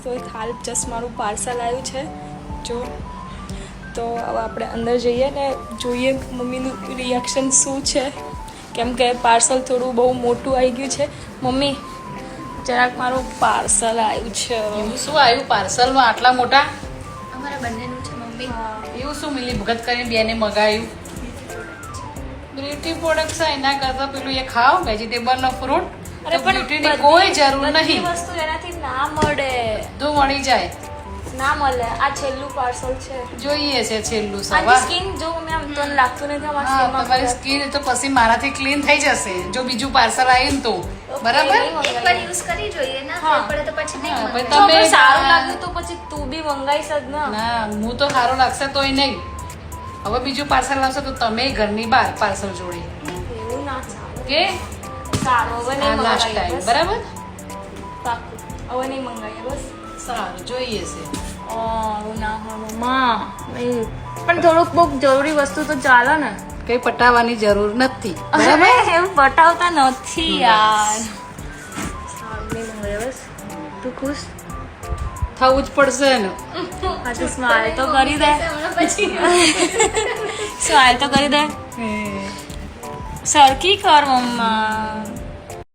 તો એક હાલ જસ્ટ મારું પાર્સલ આવ્યું છે જો. તો હવે આપણે અંદર જઈએ ને જોઈએ મમ્મીનું રિએક્શન શું છે, કેમ કે પાર્સલ થોડું બહુ મોટું આવી ગયું છે. મમ્મી જરાક મારું પાર્સલ આવ્યું છે. એવું શું આવ્યું પાર્સલમાં આટલા મોટા? અમારા બંનેનું છે મમ્મી. એવું શું મિલી ભગત કરીને બેને મગાવ્યું? બ્યુટી પ્રોડક્ટ છે એના કરતા પેલું એ ખાઓ વેજીટેબલ નો ફ્રૂટ. અરે પણ બ્યુટીની કોઈ જરૂર બધી નહીં, વસ્તુ એનાથી ના મળે. બધું મળી જાય. ના મળે. આ છેલ્લું પાર્સલ છે. જોઈએ છે છેલ્લું આની સવાર. સ્કિન જો મને આમ તો લાગતું નથી અમારી હા, સ્કિનમાં તમારી સ્કિન તો પછી મારાથી ક્લીન થઈ જશે જો બીજું પાર્સલ આવ્યું ને તો. બરાબર? એકવાર યુઝ કરી જોઈએ ના હા. ખબર પડે તો પછી નહીં હા, મંગાવીએ. જો તમે અગર સારું લાગ્યું તો પછી તું બી મંગાઈશ જ ને. ના હું તો સારું લાગશે તોય નહીં. હવે બીજું પાર્સલ આવશે તો તમે ઘરની બહાર પાર્સલ જોડે એવું ના ચાલે. કે સારું હવે નહીં લાસ્ટ મંગાવીએ ટાઈમ. બસ. બરાબર? પાક્કું. હવે નહીં મંગાવીએ બસ. સારું જોઈએ છે. ના હા મમ્મા નહીં. પણ થોડુંક બહુ જરૂરી વસ્તુ તો ચાલે ને. કઈ પટાવવાની જરૂર નથી. અરે એવું પટાવતા નથી યાર. સારું નહીં મંગાવીએ બસ. તું ખુશ? થવું જ પડશે ને. હા તો સ્માઈલ તો કરી દે. હમણાં પછી સ્માઈલ તો કરી દે. સરખી કર મમ્મા.